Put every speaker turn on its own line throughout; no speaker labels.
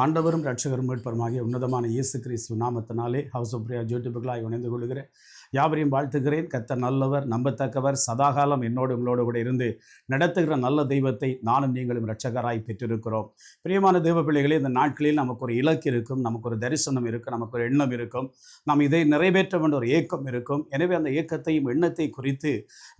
ஆண்டவரும் இரட்சகரும் மீட்பருமாகிய உன்னதமான இயேசு கிறிஸ்து நாமத்தினாலே ஹவுஸ் ஆஃப் பிரேயர் யூடியூபுகளாக இணைந்து கொள்கிற யாவரையும் வாழ்த்துகிறேன். கர்த்தர் நல்லவர், நம்பத்தக்கவர், சதாகாலம் என்னோடு உங்களோடு கூட இருந்து நடத்துகிற நல்ல தெய்வத்தை நானும் நீங்களும் இரட்சகராய் பெற்றிருக்கிறோம். பிரியமான தெய்வ பிள்ளைகளே, இந்த நாட்களில் நமக்கு ஒரு இலக்கு இருக்கும், நமக்கு ஒரு தரிசனம் இருக்கும், நமக்கு ஒரு எண்ணம் இருக்கும், நாம் இதை நிறைவேற்ற வேண்டிய ஒரு ஏக்கம் இருக்கும். எனவே அந்த ஏக்கத்தையும் எண்ணத்தை குறித்து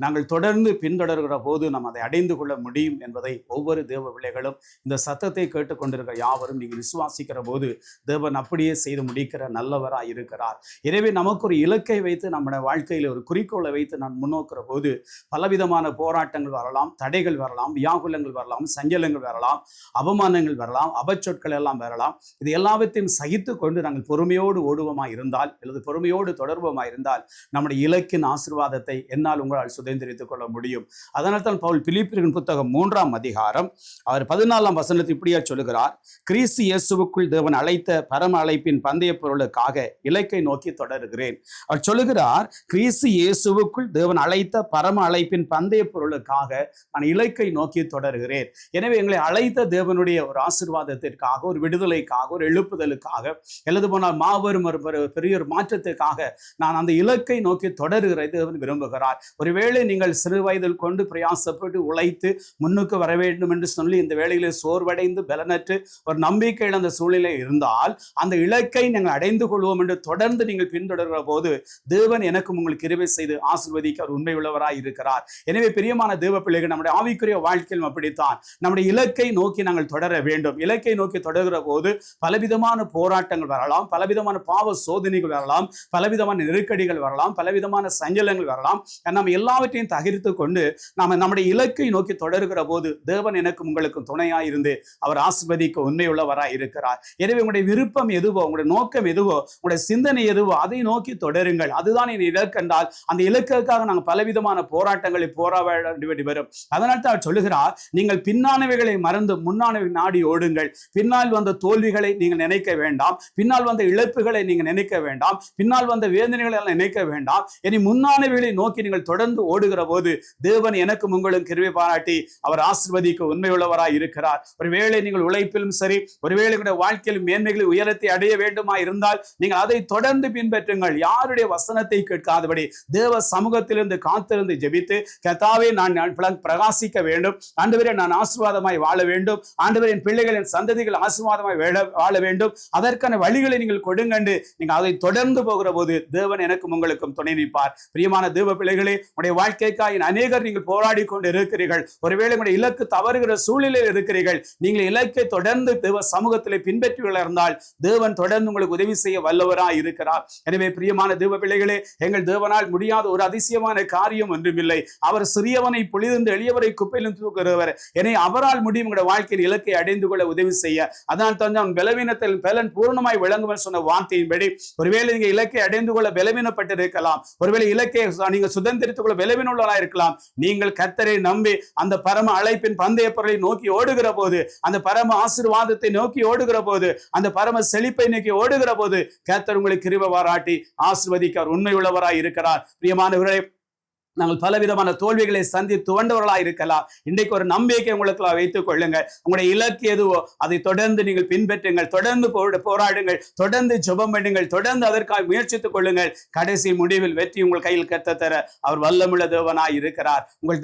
நாங்கள் தொடர்ந்து பின்தொடர்கிற போது நாம் அதை அடைந்து கொள்ள முடியும் என்பதை ஒவ்வொரு தேவ பிள்ளைகளும் இந்த சத்தத்தை கேட்டுக்கொண்டிருக்கிற யாவரும் நீங்கள் விசுவாசிக்கிற போது தேவன் அப்படியே செய்து முடிக்கிற நல்லவராய் இருக்கிறார். எனவே நமக்கு ஒரு இலக்கை வைத்து நம்முடைய வாழ்க்கையில் ஒரு குறிக்கோளை வைத்து நான் முன்னோக்கிற போது பலவிதமான போராட்டங்கள் வரலாம், தடைகள் வரலாம், வியாகுலங்கள் வரலாம், சஞ்சலங்கள் வரலாம், அவமானங்கள் வரலாம், அபச்சொற்கள் எல்லாம் வரலாம். இது எல்லாவற்றையும் சகித்து கொண்டு நாங்கள் பொறுமையோடு ஓடுவோமா இருந்தால் அல்லது பொறுமையோடு தொடர்போமா இருந்தால் நம்முடைய இலக்கின் ஆசீர்வாதத்தை என்னால் உங்களால் சுதந்திரித்துக் கொள்ள முடியும். அதனால் தான் பவுல் பிலிப்பியரின் புத்தகம் 3ஆம் அதிகாரம் அவர் 14ஆம் வசனத்தை இப்படியா சொல்லுகிறார்: கிறிஸ்து இயேசுவுக்குள் தேவன் அழைத்த பரம அழைப்பின் பந்தய பொருளுக்காக இலக்கை நோக்கி தொடர்கிறேன். அவர் சொல்லுகிறார், கிறிஸ்து இயேசுவுக்குள் தேவன் அழைத்த பரம அழைப்பின் பந்தய பொருளுக்காக நான் இலக்கை நோக்கி தொடர்கிறேன். எனவே எங்களை அழைத்த தேவனுடைய ஒரு ஆசீர்வாதத்திற்காக, ஒரு விடுதலைக்காக, ஒரு எழுப்புதலுக்காக, எழுது போனால் மாபெரும் பெரிய ஒரு மாற்றத்திற்காக நான் அந்த இலக்கை நோக்கி தொடர்கிறதை தேவன் விரும்புகிறார். ஒருவேளை நீங்கள் சிறு வயதில் கொண்டு பிரயாசப்பட்டு உழைத்து முன்னுக்கு வர வேண்டும் என்று சொல்லி இந்த வேளையிலே சோர்வடைந்து பலனற்று ஒரு நம்பிக்கை இழந்த சூழ்நிலை இருந்தால் அந்த இலக்கை நீங்கள் அடைந்து கொள்வோம் என்று தொடர்ந்து நீங்கள் பின்தொடர்கிற போது தேவன் எனக்கும் உங்களுக்கு கிருபை செய்து ஆசீர்வதிக்க அவர் உண்மை உள்ளவராய் இருக்கிறார். எனவே பிரியமான தேவ பிள்ளைகள், நம்முடைய ஆவிக்குரிய வாழ்க்கையில் அப்படித்தான் நம்முடைய இலக்கை நோக்கி நாங்கள் தொடர வேண்டும். இலக்கை நோக்கி தொடர்கிற போது பலவிதமான போராட்டங்கள் வரலாம், பலவிதமான பாவ சோதனைகள் வரலாம், பலவிதமான நெருக்கடிகள் வரலாம், பலவிதமான சஞ்சலங்கள் வரலாம். நாம் எல்லாவற்றையும் தகிர்த்து கொண்டு நாம் நம்முடைய இலக்கை நோக்கி தொடர்கிற போது தேவன் எனக்கும் உங்களுக்கும் துணையாய் இருந்து அவர் ஆசீர்வதிக்க உண்மை உள்ளவராய் இருக்கிறார். எனவே உங்களுடைய விருப்பம் எதுவோ, உங்களுடைய நோக்கம் எதுவோ, உங்களுடைய சிந்தனை எதுவோ அதை நோக்கி தொடருங்கள். அதுதான் என் இலக்கு என்றால் அந்த இலக்குக்காக நாங்கள் பலவிதமான போராட்டங்களை போராட வேண்டி வரும். அதனால் தான் சொல்லுகிறார், நீங்கள் பின்னானவைகளை மறந்து முன்னானவை நாடி ஓடுங்கள். பின்னால் வந்த தோல்விகளை நீங்கள் நினைக்க வேண்டாம், பின்னால் வந்த இழப்புகளை நீங்கள் நினைக்க வேண்டாம், பின்னால் வந்த வேதனைகளை எல்லாம் நினைக்க வேண்டாம். இனி முன்னானவைகளை நோக்கி நீங்கள் தொடர்ந்து ஓடுகிற போது தேவன் எனக்கும் உங்களும் கிருபை பாராட்டி அவர் ஆசீர்வதிக்க உண்மையுள்ளவராய் இருக்கிறார். ஒருவேளை நீங்கள் உழைப்பிலும் சரி, ஒருவேளை வாழ்க்கையிலும் மேன்மைகளை உயரத்தை அடைய வேண்டுமா இருந்தால் நீங்கள் அதை தொடர்ந்து பின்பற்றுங்கள். யாருடைய வசனத்தை கேட்காதபடி தேவ சமூகத்திலிருந்து காத்திருந்து ஜெபித்து, கர்த்தாவே நான் பிரகாசிக்க வேண்டும், ஆண்டவரே நான் ஆசீர்வாதமாய் வாழ வேண்டும், ஆண்டவரே என் பிள்ளைகள் என் சந்ததிகள் ஆசீர்வாதமாய் வாழ வேண்டும், அதற்கான வழிகளை நீங்கள் கொடுங்கண்டு நீங்கள் அதை தொடர்ந்து போகிற போது தேவன் எனக்கும் உங்களுக்கும் துணை நிற்பார். பிரியமான தேவ பிள்ளைகளே, உடைய வாழ்க்கைக்காக அநேகர் நீங்கள் போராடி கொண்டு இருக்கிறீர்கள். ஒருவேளை உங்களுடைய இலக்கு தவறுகிற சூழ்நிலையில் இருக்கிறீர்கள். நீங்கள் இலக்கை தொடர்ந்து தேவ சமூகத்தில் பின்பற்றுவீர்கள் இருந்தால் தேவன் தொடர்ந்து உங்களுக்கு உதவி செய்ய வல்லவராய் இருக்கிறார். எனவே பிரியமான தேவ பிள்ளைகளே, எங்கள் தேவனால் முடியாத ஒரு அதிசயமான காரியம் ஒன்றுமில்லை. அவர் சிறியவனை பொழிந்து எளியவரை குப்பையிலும் தூக்குகிறவர். எனவே அவரால் முடியும் உங்களுடைய வாழ்க்கையின் இலக்கை அடைந்து கொள்ள உதவி செய்ய. அதனால் தான் பலவீனத்தில் பலன் பூர்ணமாய் விளங்குவர் சொன்ன வார்த்தையின்படி ஒருவேளை நீங்க இலக்கை அடைந்து கொள்ள பலவீனப்பட்டு இருக்கலாம், ஒருவேளை இலக்கை நீங்க சுதந்திரித்துக் கொள்ள பலவீனமுள்ளவராக இருக்கலாம். நீங்கள் கர்த்தரை நம்பி அந்த பரம அழைப்பின் பந்தய பொருளை நோக்கி ஓடுகிற போது, அந்த பரம ஆசீர்வாதத்தை நோக்கி ஓடுகிற போது, அந்த பரம செழிப்பை நோக்கி ஓடுகிற போது கர்த்தர் உங்களை கிருபை பாராட்டி ஆசீர்வதிக்க உண்மை உள்ளவராய் இருக்கிறார். பிரியமானவர்களே, நாங்கள் பலவிதமான தோல்விகளை சந்தித்து துவண்டவர்களாக இருக்கலாம். இன்றைக்கு ஒரு நம்பிக்கை உங்களுக்கு வைத்துக் கொள்ளுங்கள். உங்களுடைய இலக்கு எதுவோ அதை தொடர்ந்து நீங்கள் பின்பற்றுங்கள், தொடர்ந்து போராடுங்கள், தொடர்ந்து ஜெபம் பண்ணுங்கள், தொடர்ந்து அதற்காக முயற்சித்துக் கொள்ளுங்கள். கடைசி முடிவில் வெற்றி உங்கள் கையில் கத்த தர அவர் வல்லமுள்ள தேவனாய் இருக்கிறார். உங்கள்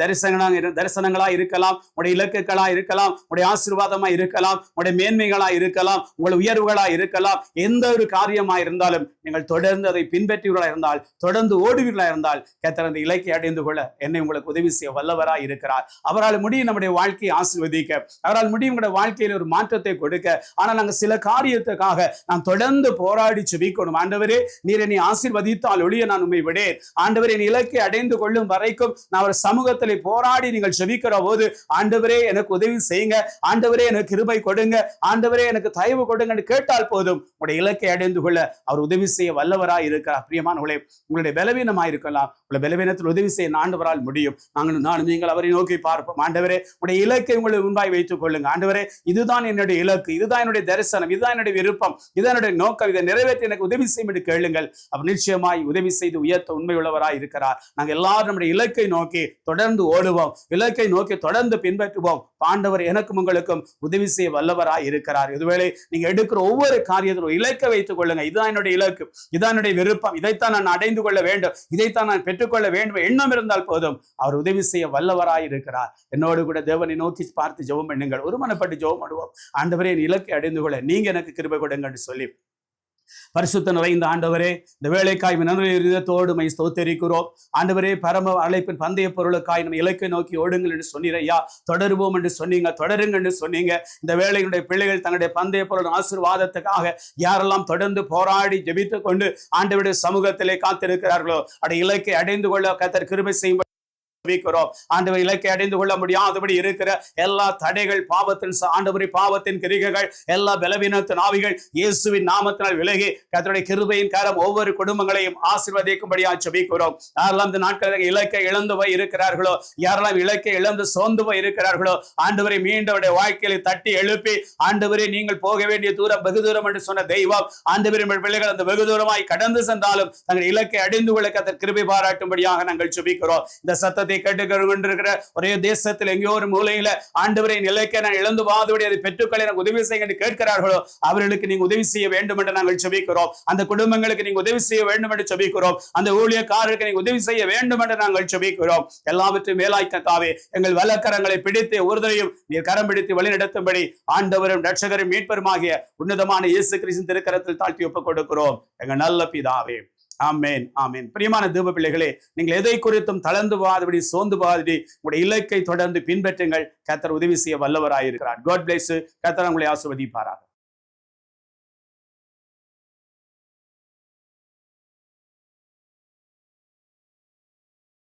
தரிசனங்களா இருக்கலாம், உங்களுடைய இலக்குகளா இருக்கலாம், உங்களுடைய ஆசீர்வாதமா இருக்கலாம், உங்களுடைய மேன்மைகளா இருக்கலாம், உங்கள் உயர்வுகளா இருக்கலாம். எந்த ஒரு காரியமா இருந்தாலும் நீங்கள் தொடர்ந்து அதை பின்பற்றுவீர்களா இருந்தால், தொடர்ந்து ஓடுவீர்களா இருந்தால் கர்த்தர் அந்த இலக்கை அடைந்து கொள்ள என்னை உங்களுக்கு உதவி செய்ய வல்லவராய் இருக்கிறார். அவரால் முடியும் நம்முடைய வாழ்க்கையை ஆசீர்வதிக்க, அவரால் முடியும் உங்களுடைய வாழ்க்கையில் ஒரு மாற்றத்தை கொடுக்க. ஆனால் நாங்கள் சில காரியத்துக்காக நான் தொடர்ந்து போராடி செபிக்கணும். ஆண்டவரே, நீர் என்னை ஆசீர்வதித்தால் ஒழிய நான் உண்மை விடேன். ஆண்டவரே, என் இலக்கை அடைந்து கொள்ளும் வரைக்கும் நான் ஒரு சமூகத்தில் போராடி நீங்கள் செபிக்கிற போது, ஆண்டவரே எனக்கு உதவி செய்யுங்க, ஆண்டவரே எனக்கு கிருபை கொடுங்க, ஆண்டவரே எனக்கு தயவு கொடுங்க கேட்டால் போதும் உங்களுடைய இலக்கை அடைந்து கொள்ள அவர் உதவி செய்ய வல்லவராய் இருக்கிறார். பிரியமானவர்களே, உங்களுடைய பலவீனமாய் இருக்கலாம், உங்களுடைய பலவீனத்தில் உதவி செய்ய ஆண்டவரால் முடியும். நானும் நீங்கள் அவரை நோக்கி பார்ப்போம். ஆண்டவரே, உடைய இலக்கை உங்களை முன்பாய் வைத்துக் கொள்ளுங்க. ஆண்டவரே, இதுதான் என்னுடைய இலக்கு, இதுதான் என்னுடைய தரிசனம், இதுதான் என்னுடைய விருப்பம், இதுதான் என்னுடைய நோக்கம், இதை நிறைவேற்றி எனக்கு உதவி செய்யும் என்று கேளுங்கள். அவர் நிச்சயமாய் உதவி செய்து உயர்த்த உண்மை உள்ளவராய் இருக்கிறார். நாங்கள் எல்லாரும் நம்முடைய இலக்கை நோக்கி தொடர்ந்து ஓடுவோம், இலக்கை நோக்கி தொடர்ந்து பின்பற்றுவோம். ஆண்டவர் எனக்கும் உங்களுக்கும் உதவி செய்ய வல்லவராய் இருக்கிறார். இதுவேளை நீங்க எடுக்கிற ஒவ்வொரு காரியத்திலும் இலக்கை வைத்துக் கொள்ளுங்க. இதுதான் என்னுடைய இலக்கு, இதுதான் என்னுடைய விருப்பம், இதைத்தான் நான் அடைந்து கொள்ள வேண்டும், இதைத்தான் நான் பெற்றுக்கொள்ள வேண்டும் எண்ணம் இருந்தால் போதும். அவர் உதவி செய்ய வல்லவராய் இருக்கிறார். என்னோடு கூட தேவனை நோக்கி பார்த்து ஜெபம் பண்ணுங்கள். ஒருமனப்பட்டு ஜெபம் பண்ணுவோம். ஆண்டவரே, என் இலக்கை அடைந்து கொள்ள நீங்க எனக்கு கிருபை கொடுங்க என்று சொல்லி, பரிசுத்த நிறைந்த ஆண்டவரே, இந்த வேலைக்காய் இதயத்தோடு மை ஸ்தோத்தரிக்கிறோம். ஆண்டவரே, பரம அழைப்பின் பந்தய பொருளுக்காய் நம்ம இலக்கை நோக்கி ஓடுங்கள் என்று சொன்னீரையா. தொடருவோம் என்று சொன்னீங்க, தொடருங்க என்று சொன்னீங்க. இந்த வேலையுடைய பிள்ளைகள் தங்களுடைய பந்தய பொருள் ஆசீர்வாதத்துக்காக யாரெல்லாம் தொடர்ந்து போராடி ஜெபித்துக் கொண்டு ஆண்டவருடைய சமூகத்திலே காத்திருக்கிறார்களோ, அடைய இலக்கை அடைந்து கொள்ள கர்த்தர் கிருபை செய்யும். ஆண்டவர் இலக்கை அடைந்து கொள்ள முடியாதபடி இருக்கிற எல்லா தடைகள், பாவத்தின் கிரிகைகள், எல்லா பலவீனத்தின் ஆவிகள் இயேசுவின் நாமத்தினால் விலகி கர்த்தருடைய கிருபையின் கரம் ஒவ்வொரு குடும்பங்களையும் ஆசீர்வதிக்கும்படியாக ஜெபிக்கிறோம். யாரெல்லாம் இந்த நாட்களில் இலக்கை இழந்து போய் இருக்கிறார்களோ, யாரெல்லாம் இலக்கை இழந்து சோர்ந்து போய் இருக்கிறார்களோ, ஆண்டவரை மீண்டும் வாழ்க்கையை தட்டி எழுப்பி, ஆண்டவரே, நீங்கள் போக வேண்டிய தூரம் வெகு தூரம் என்று சொன்ன தெய்வம், ஆண்டவரின் பிள்ளைகள் அந்த வெகு தூரமாய் கடந்து சென்றாலும் தங்கள் இலக்கை அடைந்து கொள்ள கர்த்தர் கிருபை பாராட்டும்படியாக நாங்கள் ஜெபிக்கிறோம். இந்த சத்தத்தை கேட்டுக்கொண்டிருக்கிற ஒரே தேசத்தில் எங்கேயோ ஒரு மூலையில ஆண்டவரை நிலைக்க நான் இழந்து வாதோடு அதை பெற்றுக்கொள்ள எனக்கு உதவி செய்ய என்று கேட்கிறார்களோ, அவர்களுக்கு நீங்க உதவி செய்ய வேண்டும் என்று நாங்கள் ஜெபிக்கிறோம். அந்த குடும்பங்களுக்கு நீங்க உதவி செய்ய வேண்டும் என்று ஜெபிக்கிறோம். அந்த ஊழியக்காரருக்கு நீங்க உதவி செய்ய வேண்டும் என்று நாங்கள் ஜெபிக்கிறோம். எல்லாவற்றையும் மேலாய் கர்த்தாவே, எங்கள் வலக்கரங்களை பிடித்து ஒருவரையும் நீர் கரம் பிடித்து வழி நடத்தும்படி ஆண்டவரும் இரட்சகரும் மீட்பருமாகிய உன்னதமான இயேசு கிறிஸ்துவின் திருக்கரத்தில் தாழ்த்தி ஒப்புக் கொடுக்கிறோம் எங்கள் நல்ல பிதாவே. ஆமென், ஆமென். பிரியமான தேவ பிள்ளைகளே, நீங்கள் எதை குறித்தும் தளர்ந்து போகாதபடி, சோர்ந்து போகாதபடி உங்களுடைய இலக்கை தொடர்ந்து பின்பற்றுங்கள். கர்த்தர் உதவி செய்ய வல்லவராயிருக்கிறார். God bless you. கர்த்தர் உங்களை ஆசீர்வதிப்பாராக.